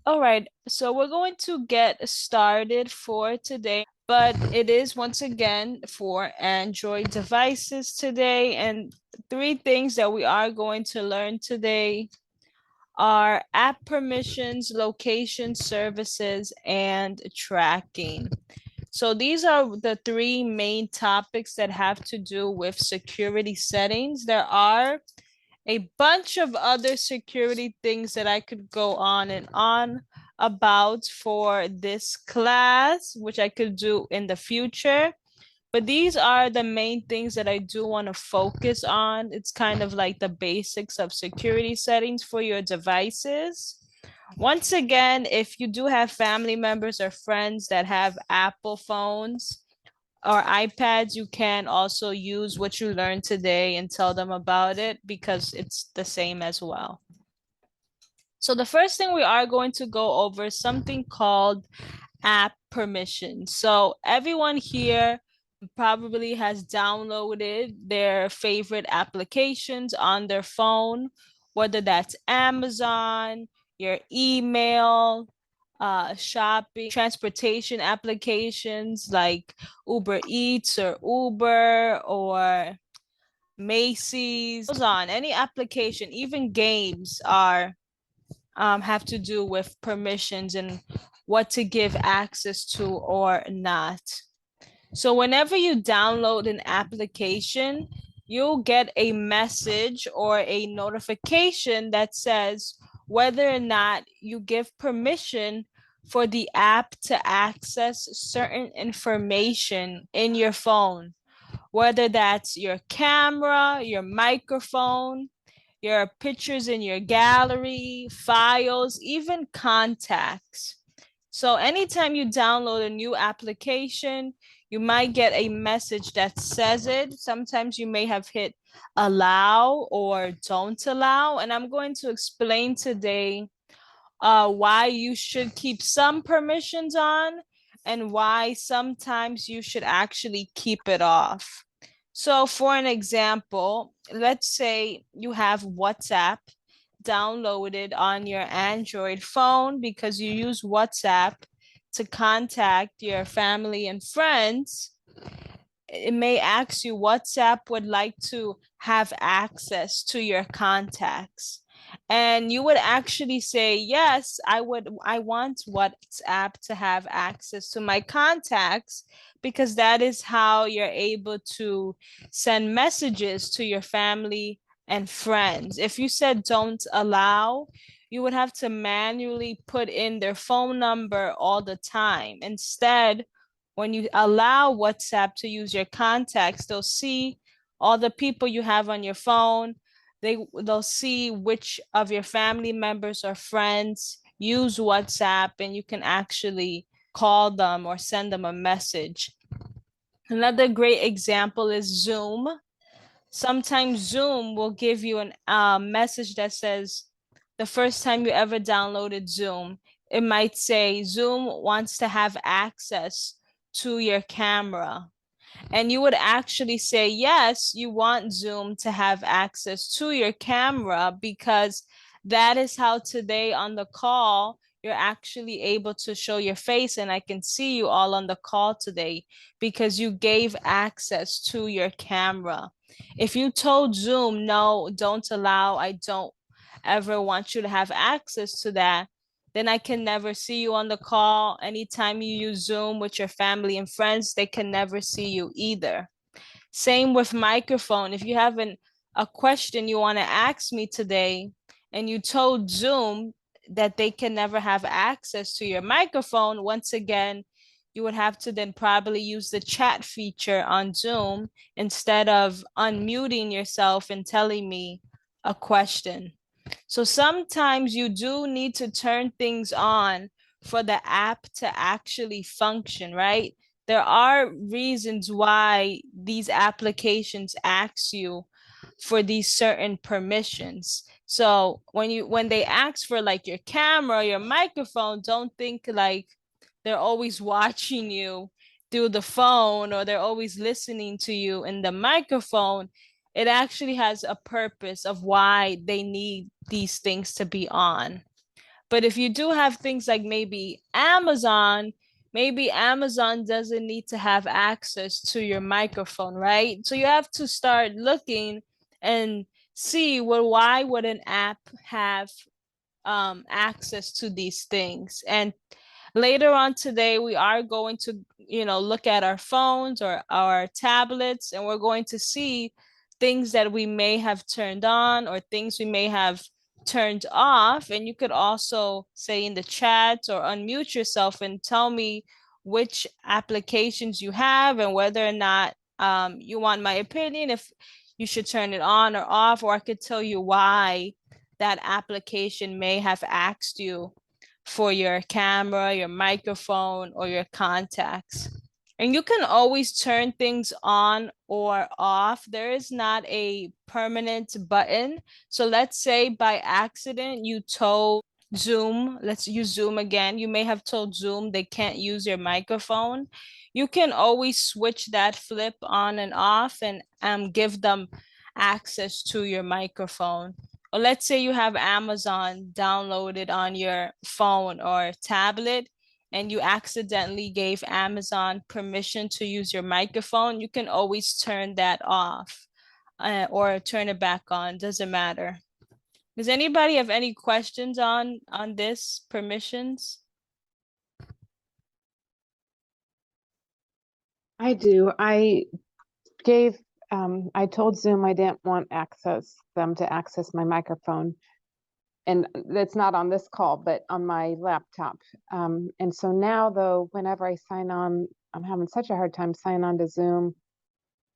All right, so we're going to get started for today, but it is once again for Android devices today. And three things that we are going to learn today are app permissions, location services, and tracking. So these are the three main topics that have to do with security settings. There are a bunch of other security things that I could go on and on about for this class, which I could do in the future. But these are the main things that I do want to focus on. It's kind of like the basics of security settings for your devices. Once again, if you do have family members or friends that have Apple phones, or iPads, you can also use what you learned today and tell them about it because it's the same as well. So the first thing we are going to go over is something called app permissions. So everyone here probably has downloaded their favorite applications on their phone, whether that's Amazon, your email, shopping, transportation applications like Uber Eats or Uber or Macy's, on any application, even games are have to do with permissions and what to give access to or not. So whenever you download an application, you'll get a message or a notification that says whether or not you give permission for the app to access certain information in your phone, whether that's your camera, your microphone, your pictures in your gallery, files, even contacts. So anytime you download a new application, you might get a message that says it. Sometimes you may have hit allow or don't allow. And I'm going to explain today why you should keep some permissions on and why sometimes you should actually keep it off. So for an example, let's say you have WhatsApp downloaded on your Android phone because you use WhatsApp to contact your family and friends. It may ask you WhatsApp would like to have access to your contacts. And you would actually say, yes, I want WhatsApp to have access to my contacts because that is how you're able to send messages to your family and friends. If you said don't allow, you would have to manually put in their phone number all the time. Instead, when you allow WhatsApp to use your contacts, they'll see all the people you have on your phone. They'll see which of your family members or friends use WhatsApp, and you can actually call them or send them a message. Another great example is Zoom. Sometimes Zoom will give you a message that says the first time you ever downloaded Zoom, it might say Zoom wants to have access to your camera. And you would actually say, yes, you want Zoom to have access to your camera because that is how today on the call, you're actually able to show your face and I can see you all on the call today because you gave access to your camera. If you told Zoom, no, don't allow, I don't ever want you to have access to that, then I can never see you on the call. Anytime you use Zoom with your family and friends, they can never see you either. Same with microphone. If you have a question you want to ask me today and you told Zoom that they can never have access to your microphone, once again, you would have to then probably use the chat feature on Zoom instead of unmuting yourself and telling me a question. So sometimes you do need to turn things on for the app to actually function, right? There are reasons why these applications ask you for these certain permissions. So when they ask for like your camera, your microphone, don't think like they're always watching you through the phone or they're always listening to you in the microphone. It actually has a purpose of why they need these things to be on. But if you do have things like maybe Amazon doesn't need to have access to your microphone, right? So you have to start looking and see, well, why would an app have access to these things? And later on today, we are going to, look at our phones or our tablets, and we're going to see things that we may have turned on or things we may have turned off. And you could also say in the chat or unmute yourself and tell me which applications you have and whether or not you want my opinion, if you should turn it on or off, or I could tell you why that application may have asked you for your camera, your microphone, or your contacts. And you can always turn things on or off. There is not a permanent button. So let's say by accident you told Zoom, let's use Zoom again. You may have told Zoom they can't use your microphone. You can always switch that flip on and off and give them access to your microphone. Or let's say you have Amazon downloaded on your phone or tablet and you accidentally gave Amazon permission to use your microphone, you can always turn that off or turn it back on, doesn't matter. Does anybody have any questions on this permissions? I do. I told Zoom I didn't want them to access my microphone. And that's not on this call, but on my laptop. And so now though, whenever I sign on, I'm having such a hard time signing on to Zoom,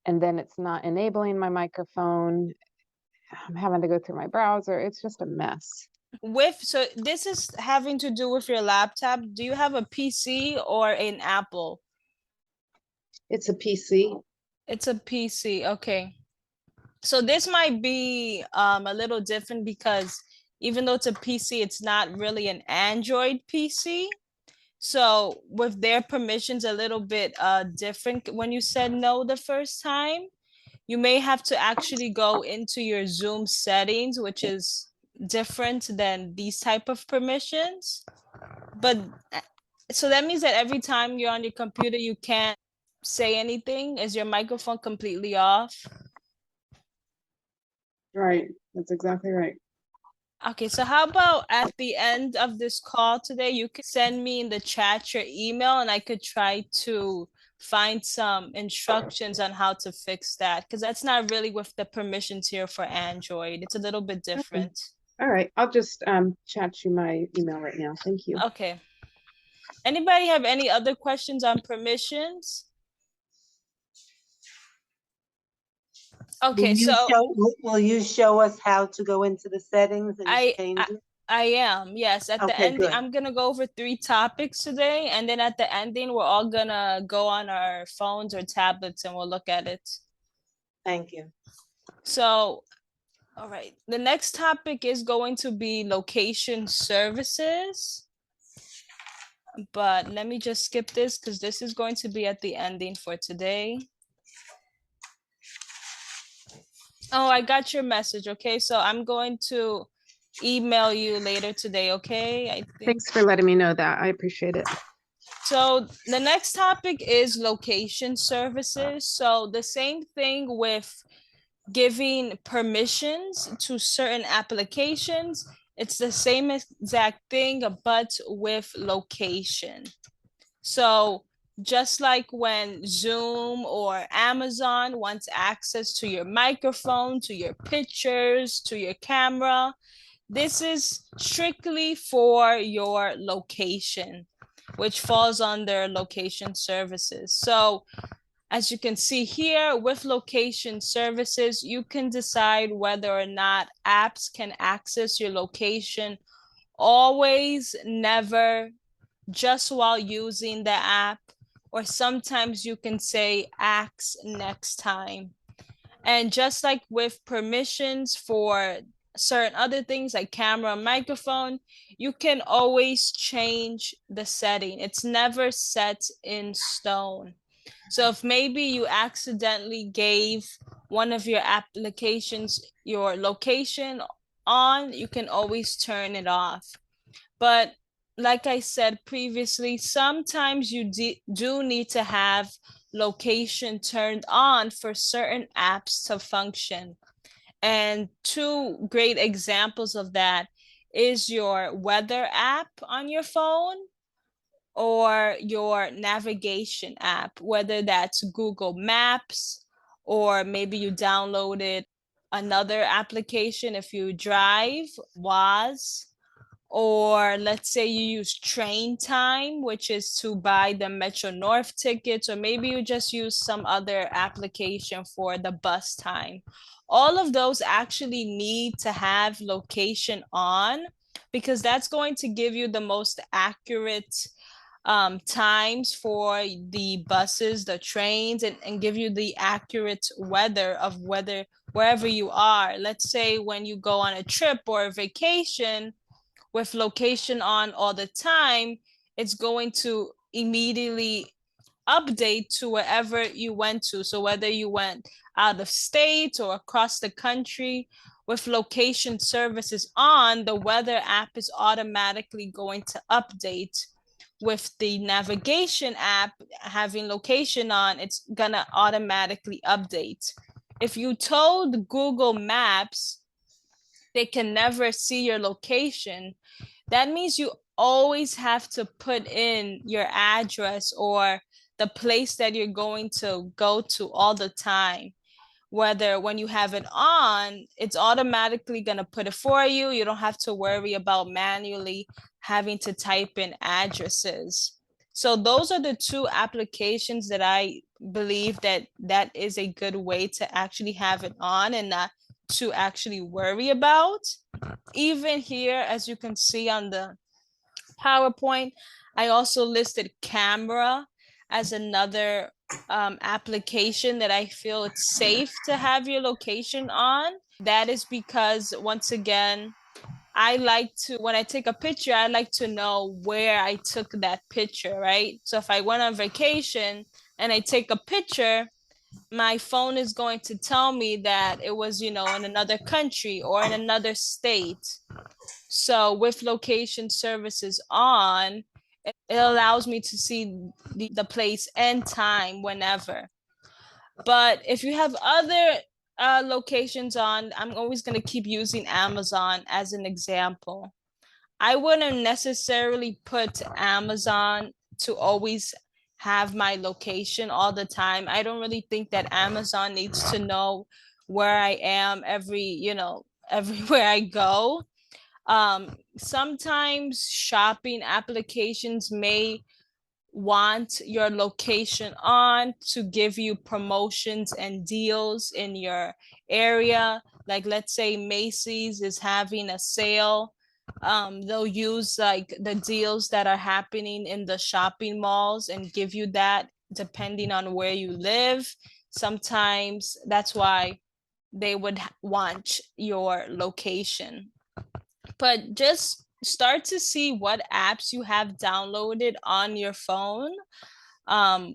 and then it's not enabling my microphone. I'm having to go through my browser. It's just a mess. So this is having to do with your laptop. Do you have a PC or an Apple? It's a PC. It's a PC, okay. So this might be a little different because even though it's a PC, it's not really an Android PC. So with their permissions a little bit different when you said no the first time, you may have to actually go into your Zoom settings, which is different than these type of permissions. But so that means that every time you're on your computer, you can't say anything. Is your microphone completely off? Right. That's exactly right. Okay, so how about at the end of this call today, you could send me in the chat your email and I could try to find some instructions on how to fix that, because that's not really with the permissions here for Android. It's a little bit different. All right. I'll just chat you my email right now. Thank you. Okay. Anybody have any other questions on permissions? Okay, will you show us how to go into the settings and change it? I am, yes. At the end, I'm gonna go over 3 topics today, and then at the ending, we're all gonna go on our phones or tablets and we'll look at it. Thank you. So, all right, the next topic is going to be location services. But let me just skip this because this is going to be at the ending for today. Oh, I got your message. Okay, so I'm going to email you later today. Okay, Thanks for letting me know that. I appreciate it. So the next topic is location services. So the same thing with giving permissions to certain applications. It's the same exact thing, but with location. So just like when Zoom or Amazon wants access to your microphone, to your pictures, to your camera, this is strictly for your location, which falls under location services. So as you can see here, with location services, you can decide whether or not apps can access your location always, never, just while using the app, or sometimes you can say ask next time. And just like with permissions for certain other things like camera, microphone, you can always change the setting. It's never set in stone. So if maybe you accidentally gave one of your applications your location on, you can always turn it off. But like I said previously, sometimes you do need to have location turned on for certain apps to function. And two great examples of that is your weather app on your phone or your navigation app, whether that's Google Maps or maybe you downloaded another application if you drive, was, or let's say you use Train Time, which is to buy the Metro North tickets, or maybe you just use some other application for the bus time. All of those actually need to have location on because that's going to give you the most accurate times for the buses, the trains, and give you the accurate weather of whether wherever you are. Let's say when you go on a trip or a vacation, with location on all the time, it's going to immediately update to wherever you went to. So whether you went out of state or across the country, with location services on, the weather app is automatically going to update. With the navigation app having location on, it's gonna automatically update. If you told Google Maps they can never see your location, that means you always have to put in your address or the place that you're going to go to all the time. Whether when you have it on, it's automatically going to put it for you. You don't have to worry about manually having to type in addresses. So those are the two applications that I believe that is a good way to actually have it on and not to actually worry about. Even here, as you can see on the PowerPoint, I also listed camera as another application that I feel it's safe to have your location on. That is because, once again, I like to, when I take a picture, I like to know where I took that picture, right? So if I went on vacation and I take a picture, my phone is going to tell me that it was, in another country or in another state. So with location services on, it allows me to see the place and time whenever. But if you have other locations on, I'm always going to keep using Amazon as an example. I wouldn't necessarily put Amazon to always have my location all the time. I don't really think that Amazon needs to know where I am everywhere I go. Sometimes shopping applications may want your location on to give you promotions and deals in your area. Like, let's say Macy's is having a sale. They'll use like the deals that are happening in the shopping malls and give you that depending on where you live. Sometimes that's why they would want your location. But just start to see what apps you have downloaded on your phone.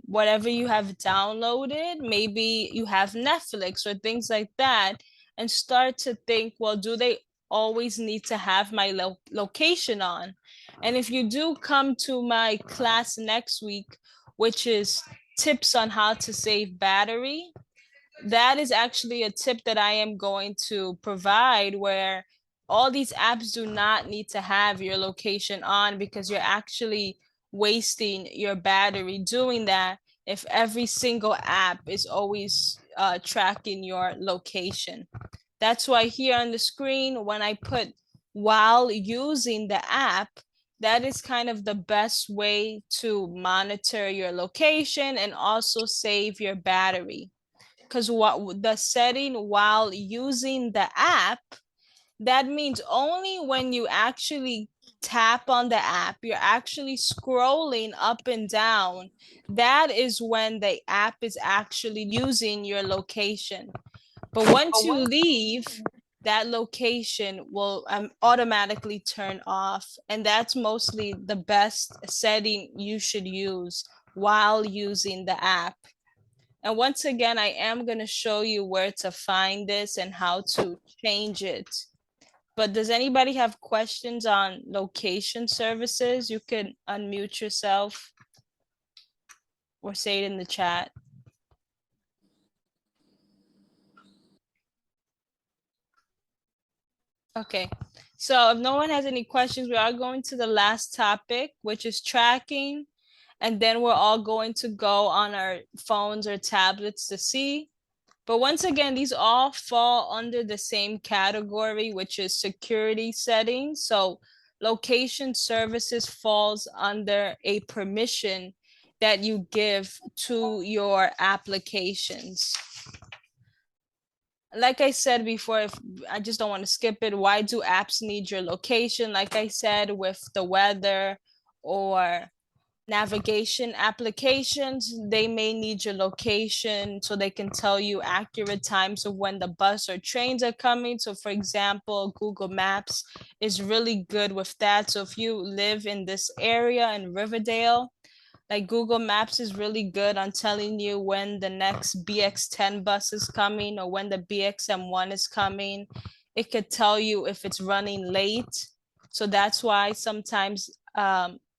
Whatever you have downloaded, maybe you have Netflix or things like that, and start to think, well, do they always need to have my location on? And if you do come to my class next week, which is tips on how to save battery, that is actually a tip that I am going to provide, where all these apps do not need to have your location on because you're actually wasting your battery doing that if every single app is always tracking your location. That's why here on the screen, when I put while using the app, that is kind of the best way to monitor your location and also save your battery. Because what the setting while using the app, that means only when you actually tap on the app, you're actually scrolling up and down, that is when the app is actually using your location. But once you leave, that location will automatically turn off. And that's mostly the best setting you should use while using the app. And once again, I am going to show you where to find this and how to change it. But does anybody have questions on location services? You could unmute yourself or say it in the chat. Okay, so if no one has any questions, we are going to the last topic, which is tracking. And then we're all going to go on our phones or tablets to see. But once again, these all fall under the same category, which is security settings. So location services falls under a permission that you give to your applications. Like I said before, if I just don't want to skip it, why do apps need your location? Like I said, with the weather or navigation applications, they may need your location so they can tell you accurate times of when the bus or trains are coming. So for example, Google Maps is really good with that. So if you live in this area in Riverdale, like Google Maps is really good on telling you when the next BX10 bus is coming or when the BXM1 is coming. It could tell you if it's running late. So that's why sometimes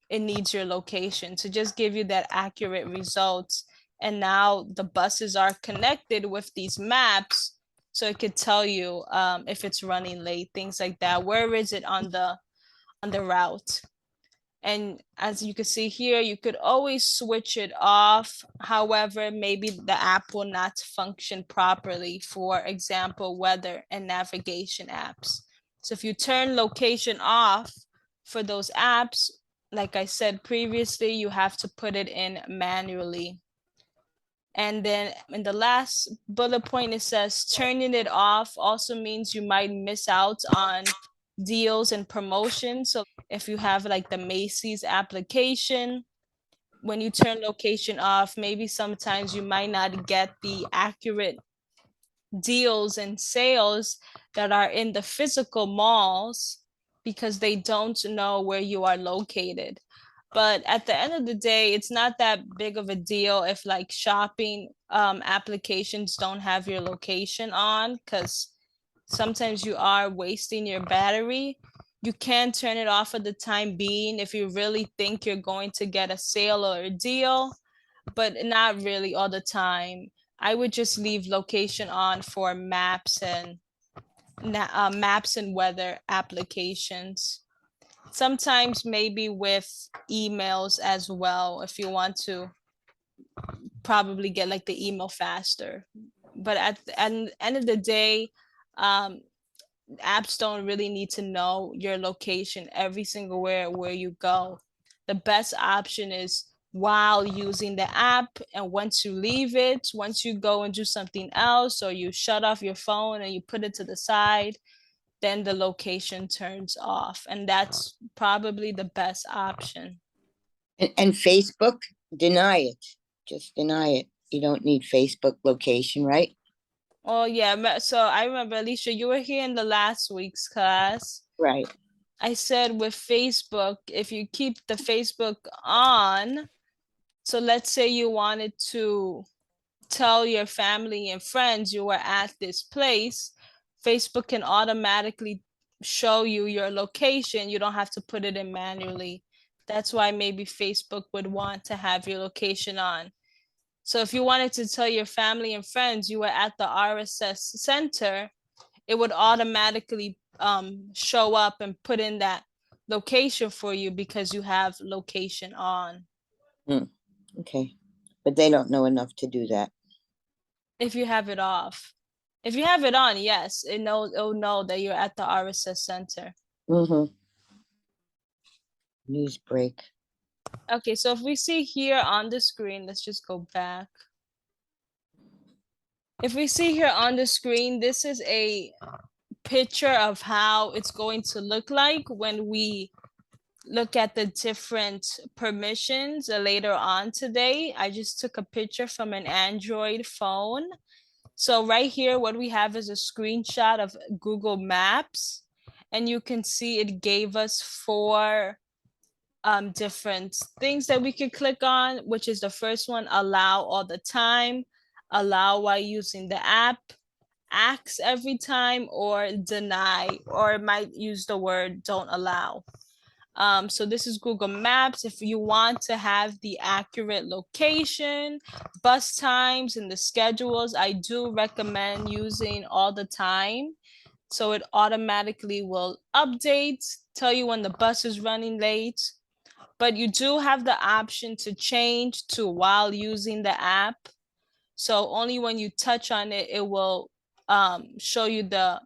it needs your location to just give you that accurate results. And now the buses are connected with these maps, so it could tell you if it's running late, things like that. Where is it on the route? And as you can see here, you could always switch it off. However, maybe the app will not function properly, for example, weather and navigation apps. So if you turn location off for those apps, like I said previously, you have to put it in manually. And then in the last bullet point, it says turning it off also means you might miss out on deals and promotions. So if you have like the Macy's application, when you turn location off, maybe sometimes you might not get the accurate deals and sales that are in the physical malls because they don't know where you are located. But at the end of the day, it's not that big of a deal if like shopping applications don't have your location on, because sometimes you are wasting your battery. You can turn it off for the time being if you really think you're going to get a sale or a deal, but not really all the time. I would just leave location on for maps and weather applications. Sometimes maybe with emails as well, if you want to probably get like the email faster. But at the end of the day, um, apps don't really need to know your location every single where you go. The best option is while using the app, and once you leave it, once you go and do something else, or you shut off your phone and you put it to the side, then the location turns off. And that's probably the best option. And Facebook, deny it. Just deny it. You don't need Facebook location, right? Oh yeah, so I remember, Alicia, you were here in the last week's class. Right. I said with Facebook, if you keep the Facebook on, so let's say you wanted to tell your family and friends you were at this place, Facebook can automatically show you your location. You don't have to put it in manually. That's why maybe Facebook would want to have your location on. So if you wanted to tell your family and friends you were at the RSS center, it would automatically show up and put in that location for you because you have location on. Okay. But they don't know enough to do that. If you have it off. If you have it on, yes, it'll know that you're at the RSS center. Mm-hmm. News break. Okay, so if we see here on the screen, let's just go back. If we see here on the screen, this is a picture of how it's going to look like when we look at the different permissions later on today. I just took a picture from an Android phone. So right here, what we have is a screenshot of Google Maps, and you can see it gave us 4 different things that we could click on, which is the first one, allow all the time, allow while using the app, ask every time or deny, or it might use the word don't allow. So this is Google Maps. If you want to have the accurate location, bus times, and the schedules, I do recommend using all the time. So it automatically will update, tell you when the bus is running late. But you do have the option to change to while using the app. So only when you touch on it, it will show you the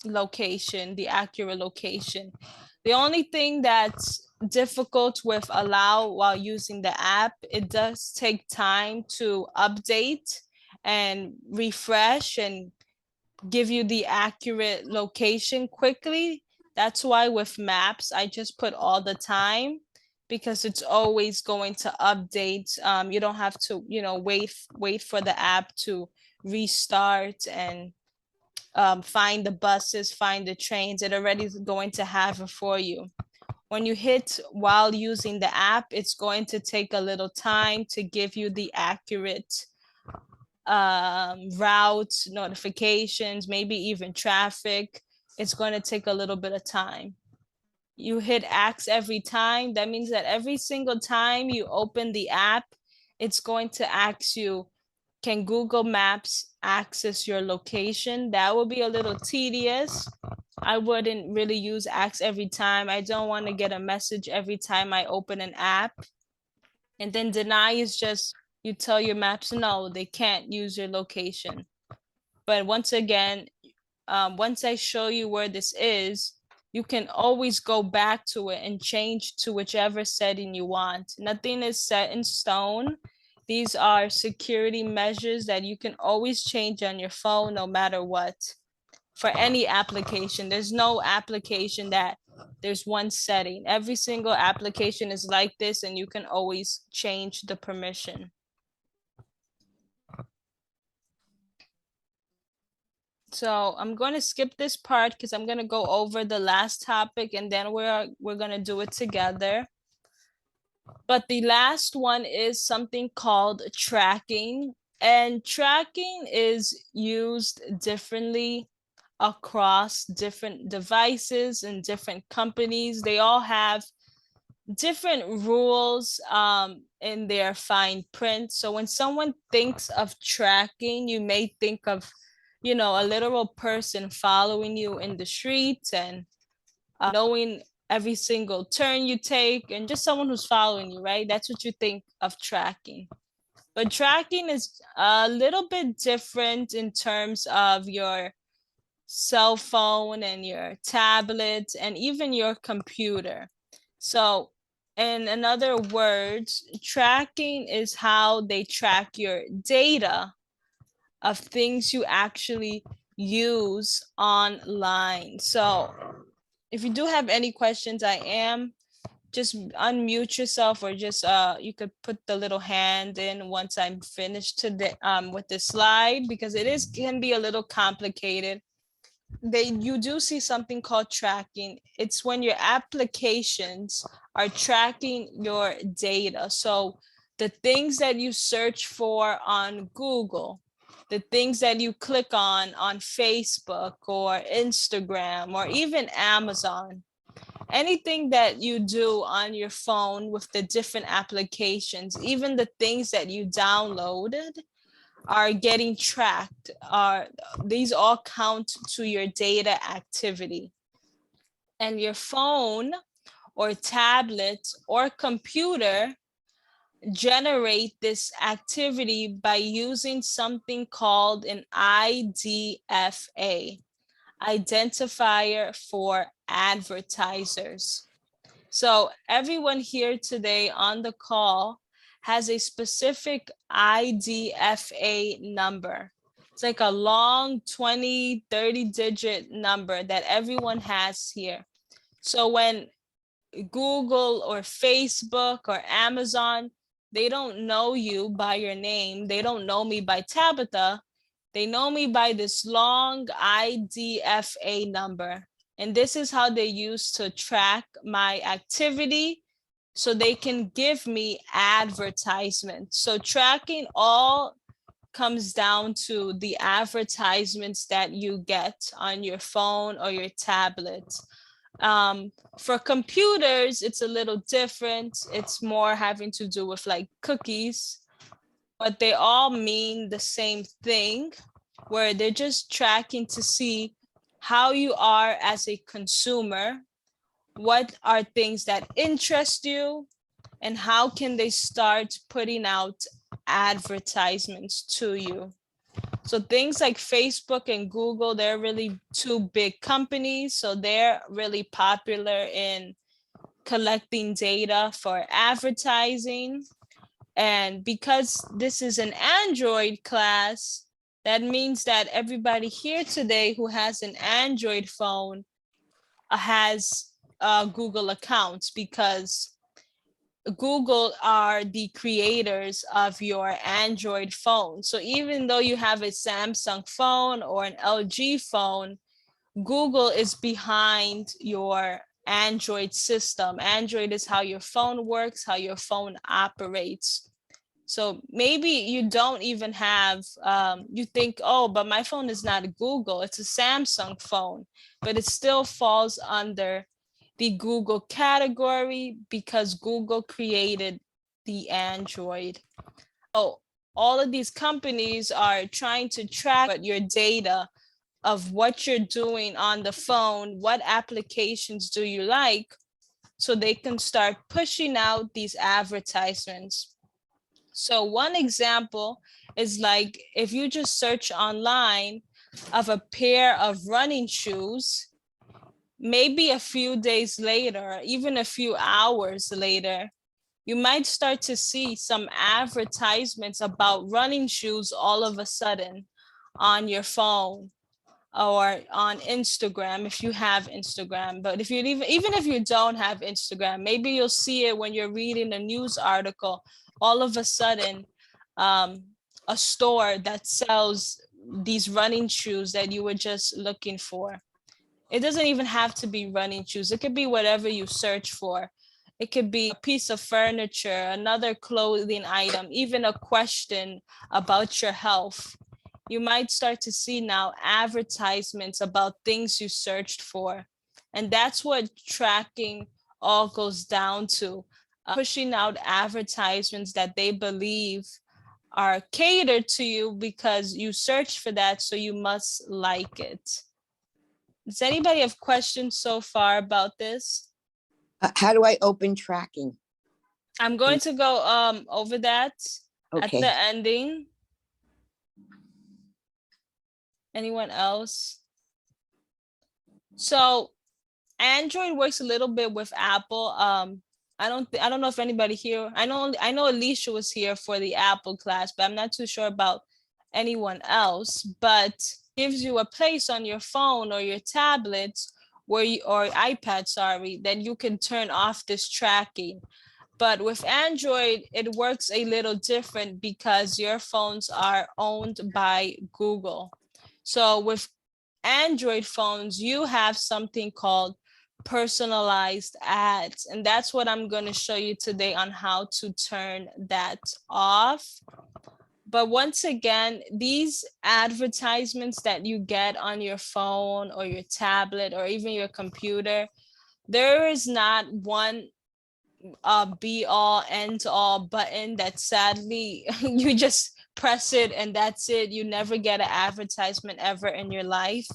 location, the accurate location. The only thing that's difficult with allow while using the app, it does take time to update and refresh and give you the accurate location quickly. That's why with maps, I just put all the time, because it's always going to update. You don't have to, wait for the app to restart and find the buses, find the trains. It already is going to have it for you. When you hit while using the app, it's going to take a little time to give you the accurate routes, notifications, maybe even traffic. It's going to take a little bit of time. You hit ask every time. That means that every single time you open the app, it's going to ask you, can Google Maps access your location? That will be a little tedious. I wouldn't really use ask every time. I don't want to get a message every time I open an app. And then deny is just you tell your maps no, they can't use your location. But once again, once I show you where this is, you can always go back to it and change to whichever setting you want. Nothing is set in stone. These are security measures that you can always change on your phone no matter what. For any application, there's no application that there's one setting. Every single application is like this, and you can always change the permission. So I'm going to skip this part because I'm going to go over the last topic, and then we're going to do it together. But the last one is something called tracking, and tracking is used differently across different devices and different companies. They all have different rules in their fine print. So when someone thinks of tracking, you may think of, a literal person following you in the streets and knowing every single turn you take, and just someone who's following you, right? That's what you think of tracking. But tracking is a little bit different in terms of your cell phone and your tablet and even your computer. So in other words, tracking is how they track your data of things you actually use online. So if you do have any questions, just unmute yourself, or just you could put the little hand in once I'm finished with the slide, because can be a little complicated. You do see something called tracking. It's when your applications are tracking your data. So the things that you search for on Google, the things that you click on Facebook or Instagram or even Amazon, anything that you do on your phone with the different applications, even the things that you downloaded, are getting tracked. These all count to your data activity. And your phone or tablet or computer generate this activity by using something called an IDFA, identifier for advertisers. So everyone here today on the call has a specific IDFA number. It's like a long 20, 30 digit number that everyone has here. So when Google or Facebook or Amazon, they don't know you by your name. They don't know me by Tabitha. They know me by this long IDFA number. And this is how they use to track my activity, so they can give me advertisements. So tracking all comes down to the advertisements that you get on your phone or your tablet. For computers, it's a little different. It's more having to do with like cookies, but they all mean the same thing, where they're just tracking to see how you are as a consumer, what are things that interest you, and how can they start putting out advertisements to you. So things like Facebook and Google, they're really two big companies. So they're really popular in collecting data for advertising. And because this is an Android class, that means that everybody here today who has an Android phone has Google accounts, because Google are the creators of your Android phone. So even though you have a Samsung phone or an LG phone, Google is behind your Android system. Android is how your phone works, how your phone operates. So maybe you don't even have, you think, oh, but my phone is not Google, it's a Samsung phone, but it still falls under the Google category because Google created the Android. So all of these companies are trying to track your data of what you're doing on the phone, what applications do you like, so they can start pushing out these advertisements. So one example is like if you just search online of a pair of running shoes, maybe a few days later, even a few hours later, you might start to see some advertisements about running shoes all of a sudden on your phone or on Instagram if you have Instagram. But if you even if you don't have Instagram, maybe you'll see it when you're reading a news article. All of a sudden, a store that sells these running shoes that you were just looking for. It doesn't even have to be running shoes. It could be whatever you search for. It could be a piece of furniture, another clothing item, even a question about your health. You might start to see now advertisements about things you searched for. And that's what tracking all goes down to, pushing out advertisements that they believe are catered to you because you searched for that, so you must like it. Does anybody have questions so far about this? How do I open tracking? I'm going to go over that at Okay. the ending. Anyone else? So Android works a little bit with Apple. I don't know if anybody here, I know Alicia was here for the Apple class, but I'm not too sure about anyone else. But gives you a place on your phone or your tablet where you, or iPad, sorry, that you can turn off this tracking. But with Android, it works a little different because your phones are owned by Google. So with Android phones, you have something called personalized ads. And that's what I'm going to show you today on how to turn that off. But once again, these advertisements that you get on your phone or your tablet or even your computer, there is not one be all end all button that sadly you just press it and that's it. You never get an advertisement ever in your life.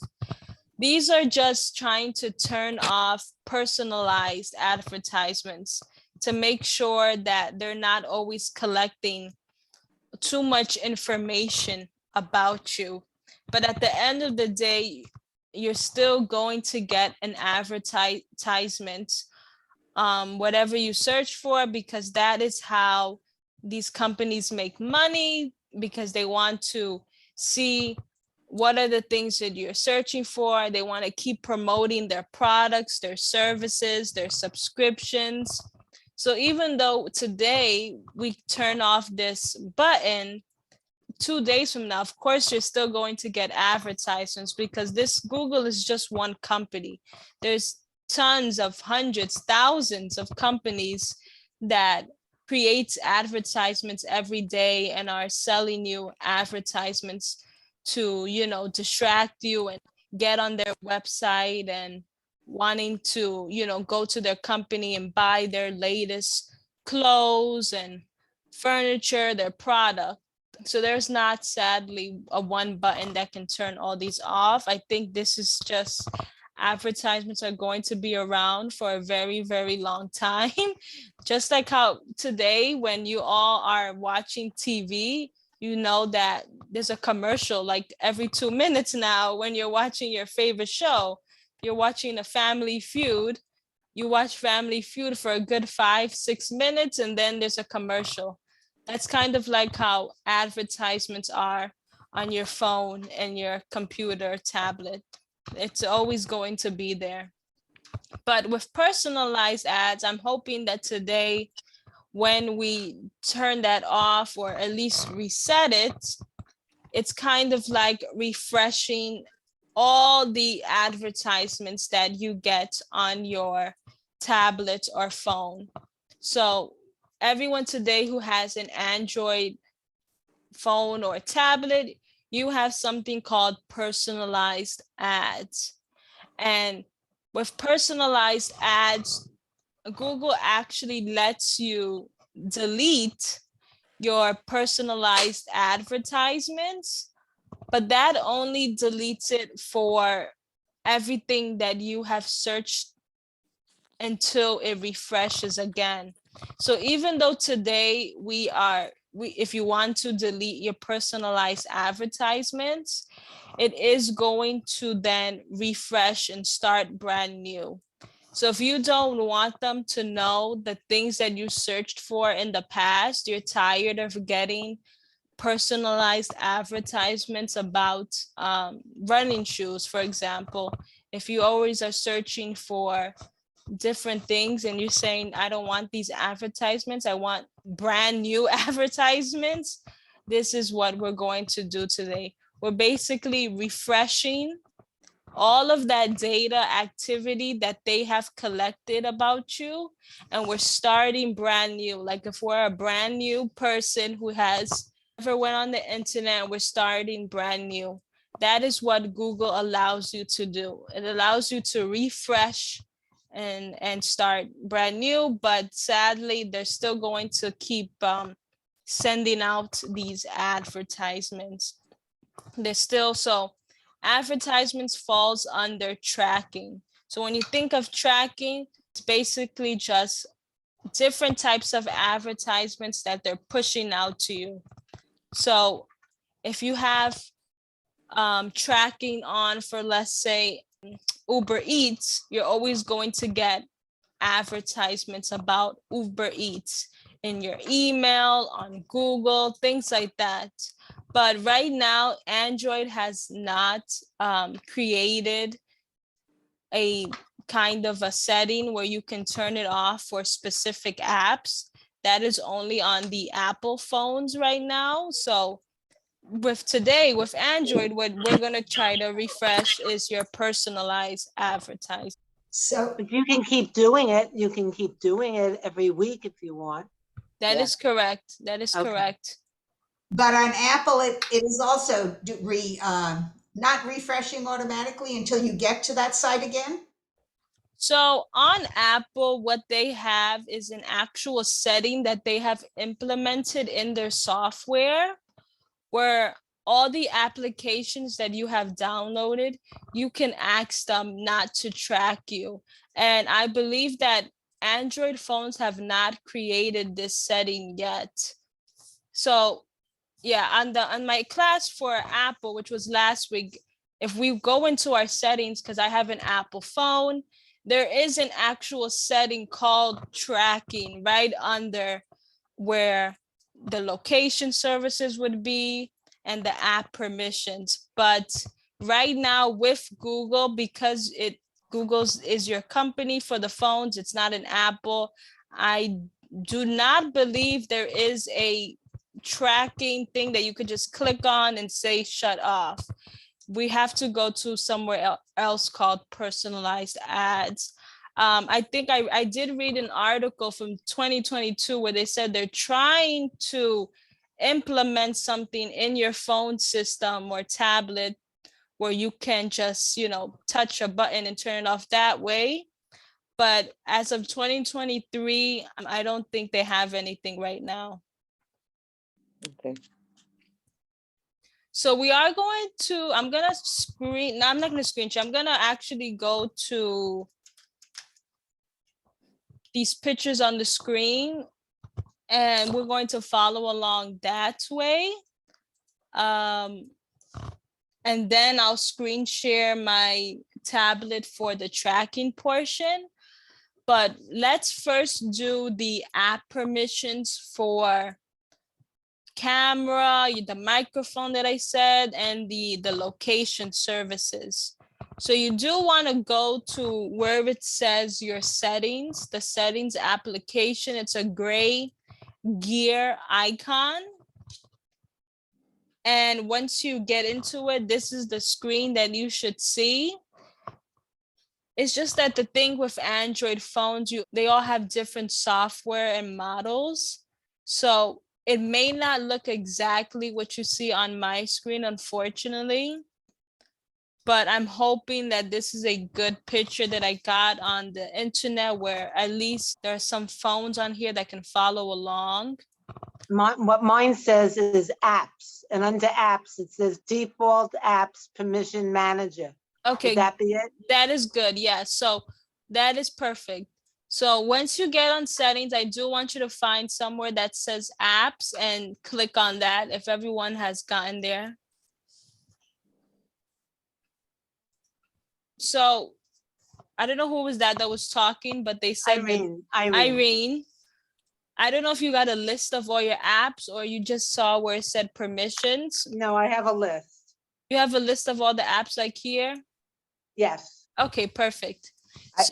These are just trying to turn off personalized advertisements to make sure that they're not always collecting too much information about you. But at the end of the day, you're still going to get an advertisement, whatever you search for, because that is how these companies make money, because they want to see what are the things that you're searching for. They want to keep promoting their products, their services, their subscriptions. So even though today we turn off this button, 2 days from now, of course, you're still going to get advertisements because this Google is just one company. There's tons of hundreds, thousands of companies that creates advertisements every day and are selling you advertisements to, you know, distract you and get on their website and wanting to, you know, go to their company and buy their latest clothes and furniture, their product. So there's not, sadly, a one button that can turn all these off. I think this is just advertisements are going to be around for a very, very long time. Just like how today, when you all are watching TV, you know that there's a commercial like every 2 minutes now when you're watching your favorite show. You're watching a Family Feud. You watch Family Feud for a good 5-6 minutes, and then there's a commercial. That's kind of like how advertisements are on your phone and your computer, tablet. It's always going to be there. But with personalized ads, I'm hoping that today, when we turn that off or at least reset it, it's kind of like refreshing all the advertisements that you get on your tablet or phone. So everyone today who has an Android phone or tablet, you have something called personalized ads. And with personalized ads, Google actually lets you delete your personalized advertisements, but that only deletes it for everything that you have searched until it refreshes again. So even though today if you want to delete your personalized advertisements, it is going to then refresh and start brand new. So if you don't want them to know the things that you searched for in the past, you're tired of getting personalized advertisements about running shoes, for example. If you always are searching for different things and you're saying, I don't want these advertisements, I want brand new advertisements, this is what we're going to do today. We're basically refreshing all of that data activity that they have collected about you, and we're starting brand new. Like if we're a brand new person who has never went on the internet, we're starting brand new. That is what Google allows you to do. It allows you to refresh and start brand new, but sadly they're still going to keep sending out these advertisements. They're still, so advertisements falls under tracking. So when you think of tracking, it's basically just different types of advertisements that they're pushing out to you. So if you have tracking on for, let's say, Uber Eats, you're always going to get advertisements about Uber Eats in your email, on Google, things like that. But right now, Android has not created a kind of a setting where you can turn it off for specific apps. That is only on the Apple phones right now. So with Android, what we're gonna try to refresh is your personalized advertising. So But you can keep doing it. You can keep doing it every week if you want. That is correct. That is Okay. correct. but on Apple, it is also not refreshing automatically until you get to that site again. So on Apple, what they have is an actual setting that they have implemented in their software, where all the applications that you have downloaded, you can ask them not to track you. And I believe that Android phones have not created this setting yet. So yeah, on my class for Apple, which was last week, if we go into our settings, because I have an Apple phone, there is an actual setting called tracking right under where the location services would be and the app permissions. But right now with Google, because Google's is your company for the phones, it's not an Apple, I do not believe there is a tracking thing that you could just click on and say shut off. We have to go to somewhere else called personalized ads. I think I did read an article from 2022 where they said they're trying to implement something in your phone system or tablet where you can just, touch a button and turn it off that way. But as of 2023, I don't think they have anything right now. Okay. So we are going to, I'm going to screen, no, I'm not going to screen share. I'm going to actually go to these pictures on the screen and we're going to follow along that way. And then I'll screen share my tablet for the tracking portion. But let's first do the app permissions for camera, the microphone that I said, and the location services. So you do want to go to where it says your settings, the settings application. It's a gray gear icon. And once you get into it, this is the screen that you should see. It's just that the thing with Android phones, they all have different software and models. So it may not look exactly what you see on my screen, unfortunately. But I'm hoping that this is a good picture that I got on the internet where at least there are some phones on here that can follow along. What mine says is apps, and under apps, it says default apps permission manager. Okay. Would that be it? That is good. Yeah. So that is perfect. So once you get on settings, I do want you to find somewhere that says apps and click on that if everyone has gotten there. So I don't know who was that was talking, but they said Irene. Irene. I don't know if you got a list of all your apps or you just saw where it said permissions. No, I have a list. You have a list of all the apps like here? Yes. Okay, perfect.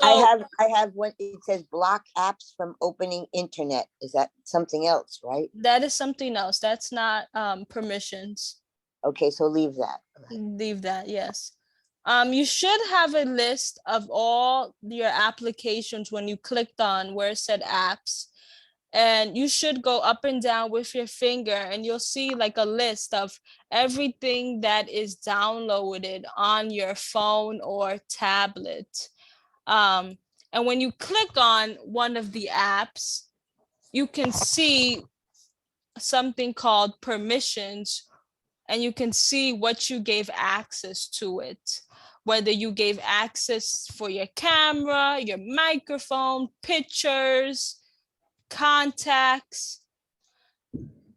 I have what it says block apps from opening internet. Is that something else, right? That is something else. That's not permissions. Okay, so leave that. Leave that, yes. You should have a list of all your applications when you clicked on where it said apps. And you should go up and down with your finger and you'll see like a list of everything that is downloaded on your phone or tablet. And when you click on one of the apps, you can see something called permissions and you can see what you gave access to it. Whether you gave access for your camera, your microphone, pictures, contacts.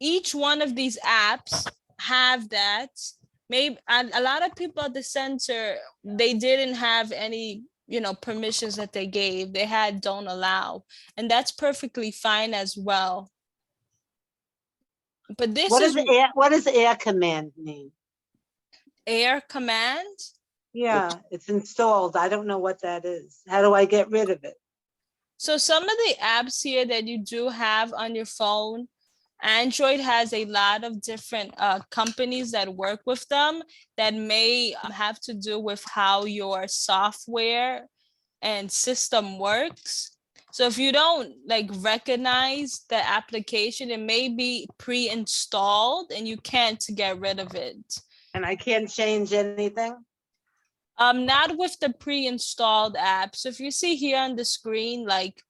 Each one of these apps have that. Maybe a lot of people at the center, they didn't have any permissions that they gave. They had don't allow, and that's perfectly fine as well. But this what does air command mean? Air command? Yeah, it's installed. I don't know what that is. How do I get rid of it? So some of the apps here that you do have on your phone, Android has a lot of different companies that work with them that may have to do with how your software and system works. So if you don't recognize the application, it may be pre-installed and you can't get rid of it. And I can't change anything? Not with the pre-installed app. So if you see here on the screen, like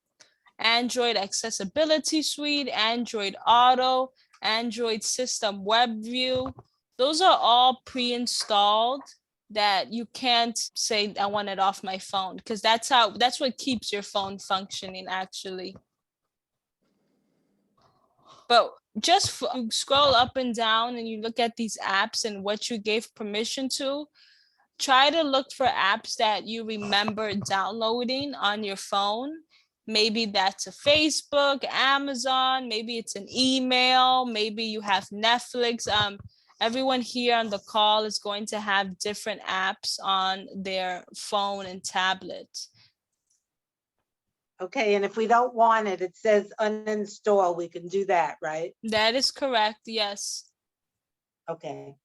Android Accessibility Suite, Android Auto, Android System Web View, those are all pre-installed that you can't say I want it off my phone because that's what keeps your phone functioning actually. But just you scroll up and down and you look at these apps and what you gave permission to, try to look for apps that you remember downloading on your phone. Maybe that's a Facebook, Amazon, maybe it's an email, maybe you have Netflix. Everyone here on the call is going to have different apps on their phone and tablet. Okay, and if we don't want it, it says uninstall, we can do that, right? That is correct, yes. Okay.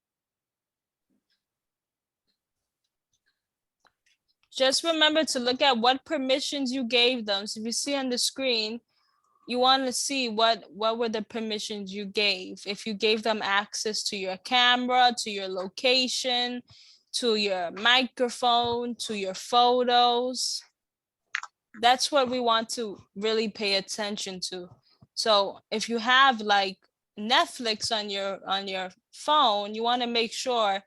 just remember to look at what permissions you gave them. So if you see on the screen, you want to see what were the permissions you gave. If you gave them access to your camera, to your location, to your microphone, to your photos. That's what we want to really pay attention to. So if you have like Netflix on your phone, you want to make sure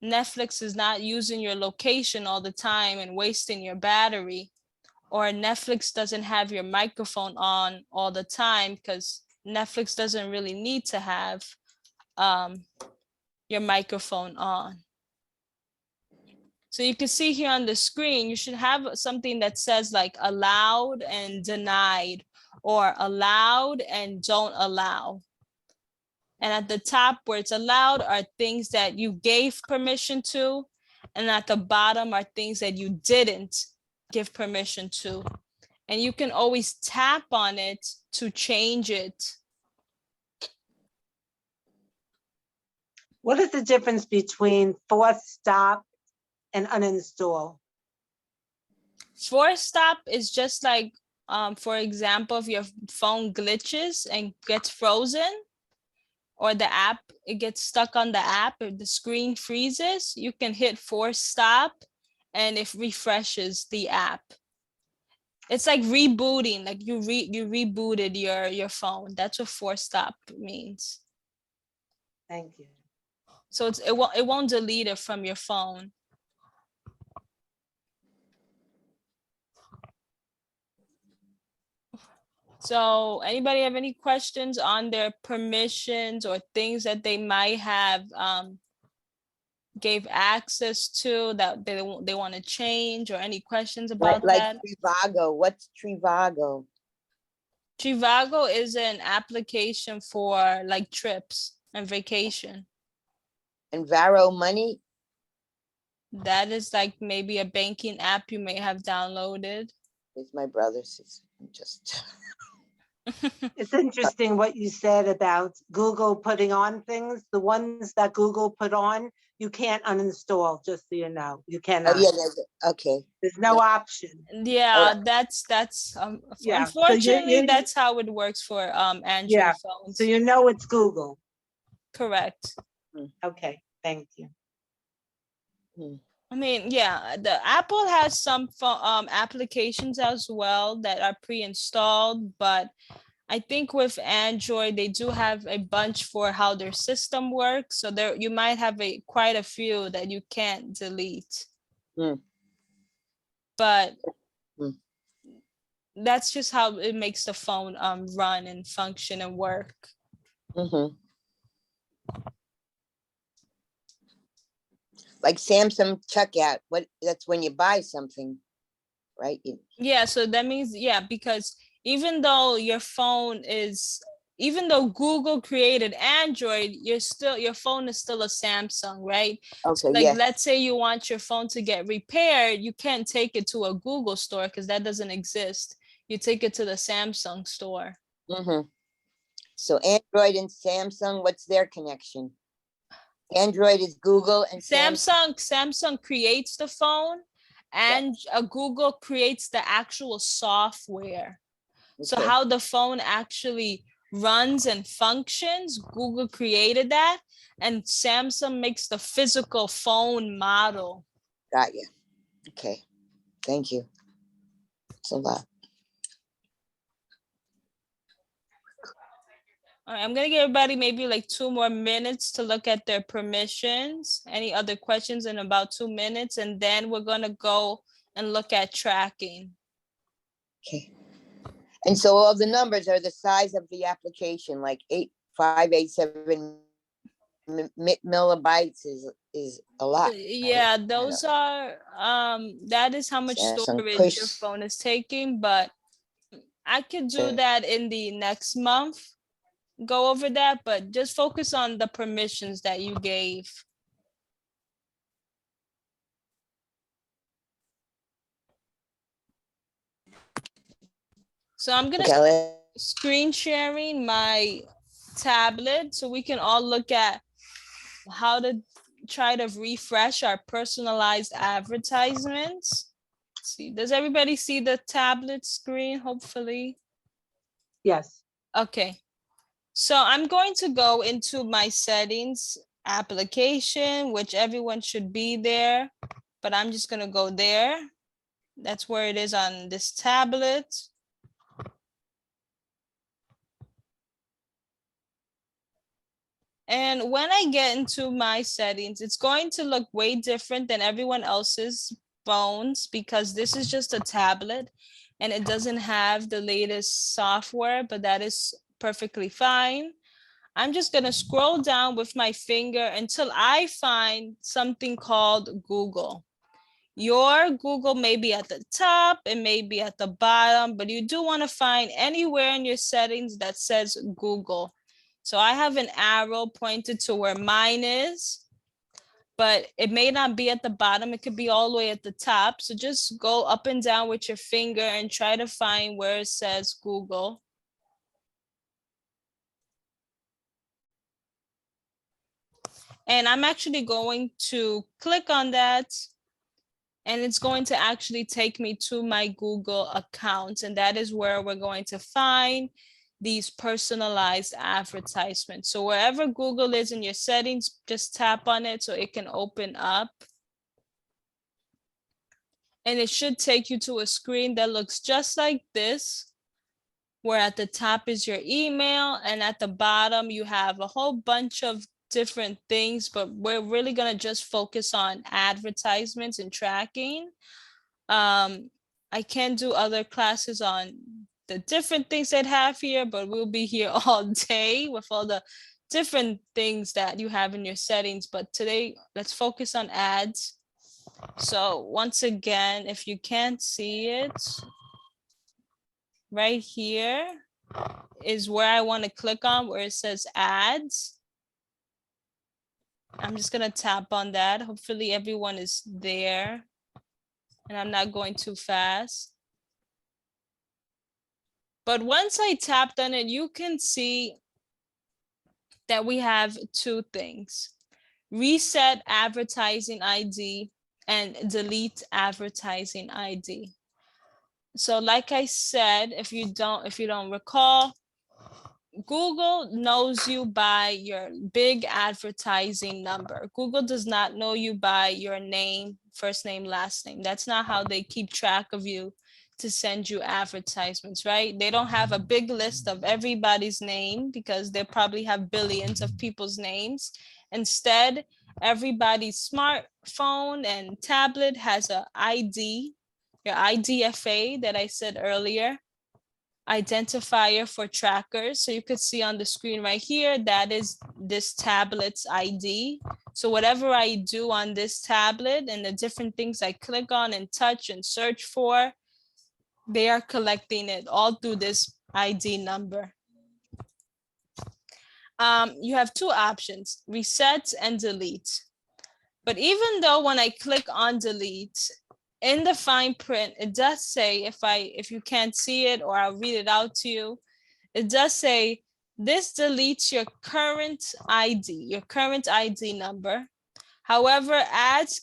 Netflix is not using your location all the time and wasting your battery, or Netflix doesn't have your microphone on all the time, because Netflix doesn't really need to have your microphone on. So you can see here on the screen, you should have something that says like allowed and denied, or allowed and don't allow. And at the top where it's allowed are things that you gave permission to, and at the bottom are things that you didn't give permission to. And you can always tap on it to change it. What is the difference between force stop and uninstall? Force stop is just like, for example, if your phone glitches and gets frozen, or the app, it gets stuck on the app, or the screen freezes, you can hit force stop and it refreshes the app. It's like rebooting, like you rebooted your phone. That's what force stop means. Thank you. So it won't delete it from your phone. So anybody have any questions on their permissions or things that they might have gave access to that they want to change, or any questions about Like that? Trivago, what's Trivago? Trivago is an application for like trips and vacation. And Varo Money? That is like maybe a banking app you may have downloaded. It's my brother's. It's just. It's interesting what you said about Google putting on things. The ones that Google put on, you can't uninstall, just so you know. You Oh, cannot. yeah, okay. There's no option. Yeah, that's Yeah, so unfortunately that's how it works for Android Yeah, phones. So you know it's Google. Correct. Okay, thank you. I mean, yeah, the Apple has some applications as well that are pre-installed, but I think with Android they do have a bunch for how their system works. So there you might have quite a few that you can't delete. But that's just how it makes the phone run and function and work. Like Samsung checkout, that's when you buy something, right? Yeah, so that means, yeah, because even though Google created Android, your phone is still a Samsung, right? Okay, so like yeah. let's say you want your phone to get repaired, you can't take it to a Google store because that doesn't exist. You take it to the Samsung store. So Android and Samsung, what's their connection? Android is Google, and Samsung creates the phone, and Google creates the actual software. So how the phone actually runs and functions, Google created that, and Samsung makes the physical phone model. Got you. Okay, thank you. It's a lot. All right, I'm gonna give everybody maybe like 2 more minutes to look at their permissions. Any other questions in about 2 minutes, and then we're gonna go and look at tracking. Okay. And so all the numbers are the size of the application, like 587 millibytes is a lot. Yeah, those are that is how much storage your phone is taking, but I could do that in the next month, go over that, but just focus on the permissions that you gave. So I'm gonna screen sharing my tablet so we can all look at how to try to refresh our personalized advertisements. see, does everybody see the tablet screen, hopefully? Yes. Okay, so I'm going to go into my settings application, which everyone should be there, but I'm just gonna go there. That's where it is on this tablet. And when I get into my settings, it's going to look way different than everyone else's phones because this is just a tablet and it doesn't have the latest software, but that is perfectly fine. I'm just gonna scroll down with my finger until I find something called Google. Your Google may be at the top, it may be at the bottom, but you do want to find anywhere in your settings that says Google. So I have an arrow pointed to where mine is, but it may not be at the bottom. It could be all the way at the top. So just go up and down with your finger and try to find where it says Google. And I'm actually going to click on that and it's going to actually take me to my Google account. And that is where we're going to find these personalized advertisements. So wherever Google is in your settings, just tap on it so it can open up. And it should take you to a screen that looks just like this, where at the top is your email and at the bottom you have a whole bunch of different things, but we're really gonna just focus on advertisements and tracking. I can do other classes on the different things that have here, but we'll be here all day with all the different things that you have in your settings. But today, let's focus on ads. So once again, if you can't see it, right here is where I want to click on where it says ads. I'm just gonna tap on that. Hopefully everyone is there and I'm not going too fast. But once I tapped on it, you can see that we have two things: reset advertising ID and delete advertising ID. So like I said, if you don't recall, Google knows you by your big advertising number. Google does not know you by your name, first name, last name. That's not how they keep track of you to send you advertisements, right? They don't have a big list of everybody's name because they probably have billions of people's names. Instead, everybody's smartphone and tablet has a ID, your IDFA that I said earlier, identifier for trackers. So you could see on the screen right here, that is this tablet's ID. So whatever I do on this tablet and the different things I click on and touch and search for, they are collecting it all through this ID number. You have two options: reset and delete. But even though when I click on delete, in the fine print, it does say, if you can't see it, or I'll read it out to you, it does say, this deletes your current ID, your current ID number. However, apps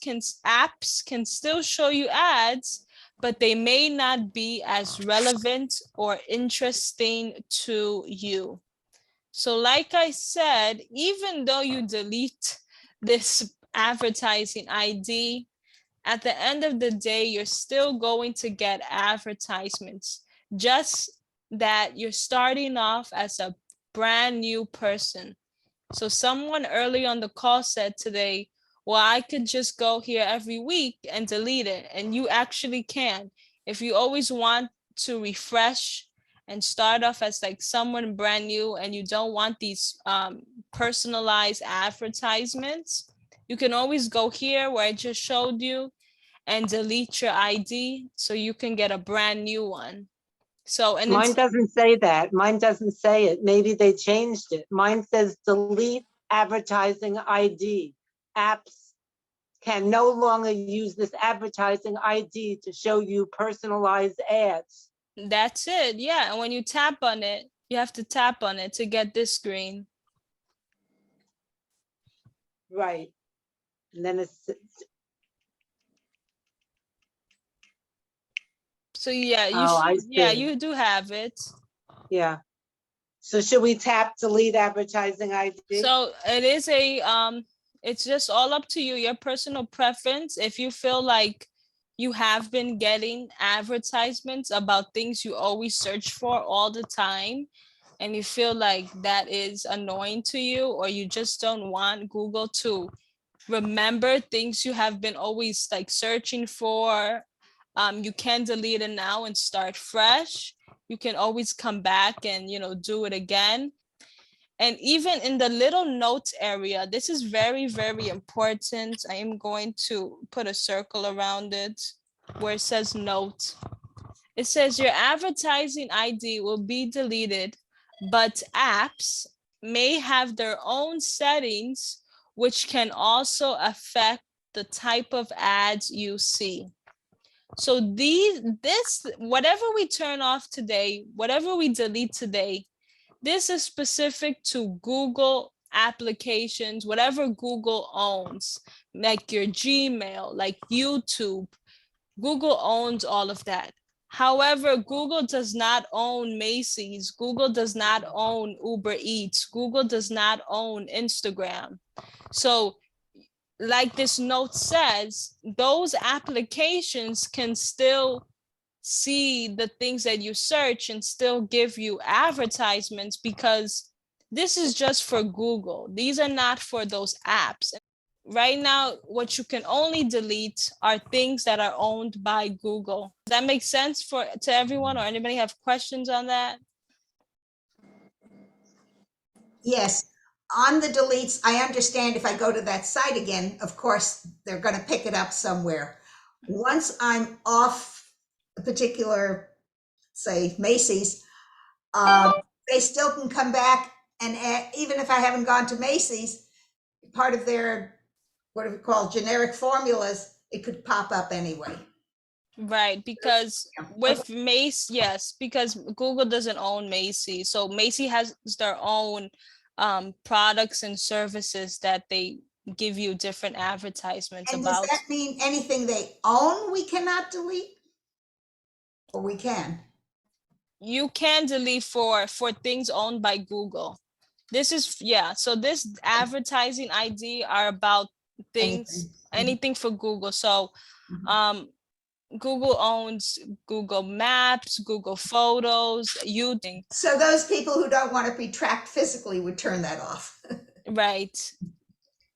can still show you ads, but they may not be as relevant or interesting to you. So like I said, even though you delete this advertising ID, at the end of the day, you're still going to get advertisements, just that you're starting off as a brand new person. So someone early on the call said today, well, I could just go here every week and delete it. And you actually can. If you always want to refresh and start off as like someone brand new and you don't want these personalized advertisements, you can always go here where I just showed you and delete your ID so you can get a brand new one. So, and Mine doesn't say that. Mine doesn't say it. Maybe they changed it. Mine says delete advertising ID. Apps can no longer use this advertising ID to show you personalized ads. that's it. Yeah. And when you tap on it, you have to tap on it to get this screen. Right. And then it's So yeah, you Oh, I should, yeah, see. you do have it. Yeah. So should we tap delete advertising ID? So it is a it's just all up to you, your personal preference. If you feel like you have been getting advertisements about things you always search for all the time, and you feel like that is annoying to you, or you just don't want Google to remember things you have been always like searching for, you can delete it now and start fresh. You can always come back and do it again. And even in the little notes area, this is very, very important. I am going to put a circle around it where it says note. It says your advertising ID will be deleted, but apps may have their own settings, which can also affect the type of ads you see. So whatever we turn off today, whatever we delete today, this is specific to Google applications, whatever Google owns, like your Gmail, like YouTube. Google owns all of that. However, Google does not own Macy's. Google does not own Uber Eats. Google does not own Instagram. So, like this note says, those applications can still see the things that you search and still give you advertisements, because this is just for Google. These are not for those apps. Right now, what you can only delete are things that are owned by Google. Does that make sense to everyone, or anybody have questions on that? Yes, on the deletes, I understand if I go to that site again, of course, they're going to pick it up somewhere. Once I'm off a particular, say, Macy's, they still can come back and even if I haven't gone to Macy's, part of their, what do we call, generic formulas, it could pop up anyway. Right, because Yeah. with Mace, yes, because Google doesn't own Macy. So Macy has their own products and services that they give you different advertisements And does about. that mean anything they own we cannot delete? Or we can? You can delete for things owned by Google. This is, yeah, so this advertising ID are about things, anything for Google. So Google owns Google Maps, Google Photos, YouTube. So those people who don't want to be tracked physically would turn that off. Right.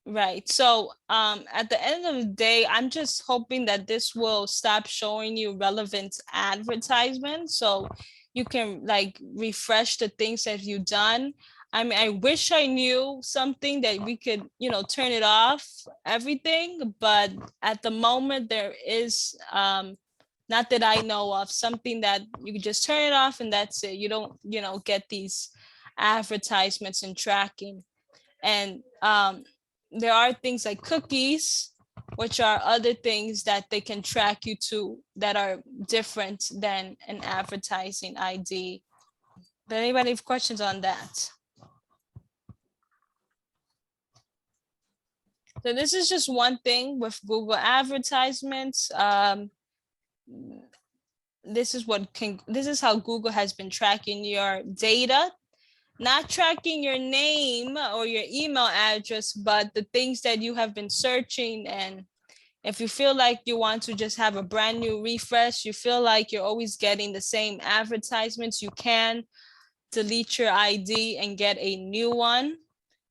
Right. So at the end of the day, I'm just hoping that this will stop showing you relevant advertisements, so you can like refresh the things that you've done. I mean, I wish I knew something that we could, turn it off, everything, but at the moment there is not that I know of, something that you can just turn it off and that's it. You don't, get these advertisements and tracking. And there are things like cookies, which are other things that they can track you to that are different than an advertising ID. Does anybody have questions on that? So this is just one thing with Google advertisements. This is how Google has been tracking your data, not tracking your name or your email address, but the things that you have been searching. And if you feel like you want to just have a brand new refresh, you feel like you're always getting the same advertisements, you can delete your ID and get a new one.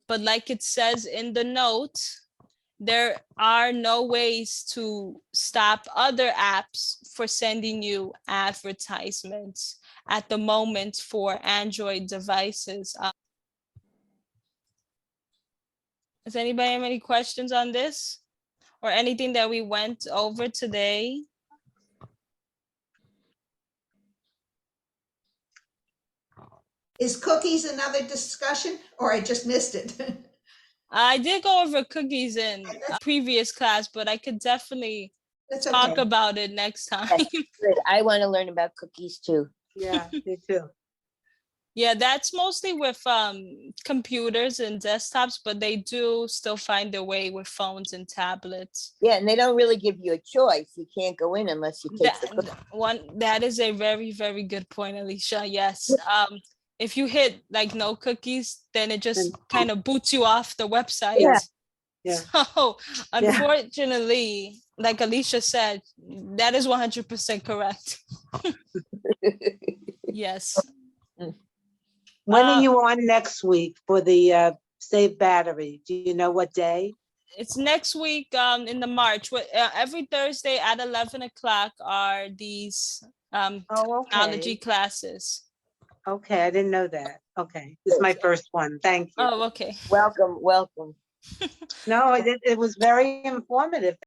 But like it says in the note, there are no ways to stop other apps for sending you advertisements at the moment for Android devices. Does anybody have any questions on this or anything that we went over today? Is cookies another discussion or I just missed it? I did go over cookies in a previous class, but I could definitely talk okay. about it next time. Good. I want to learn about cookies too. Yeah, me too. Yeah, that's mostly with computers and desktops, but they do still find their way with phones and tablets. Yeah, and they don't really give you a choice. You can't go in unless you take the. That is a very, very good point, Alicia. Yes. If you hit like no cookies, then it just kind of boots you off the website. Yeah. Yeah. So unfortunately, like Alicia said, that is 100% correct. Yes. When are you on next week for the Save Battery? Do you know what day? It's next week in the March. Every Thursday at 11 o'clock are these Oh, technology okay. classes. Okay, I didn't know that. Okay, this is my first one. Thank you. Oh, okay. Welcome, welcome. No, it was very informative.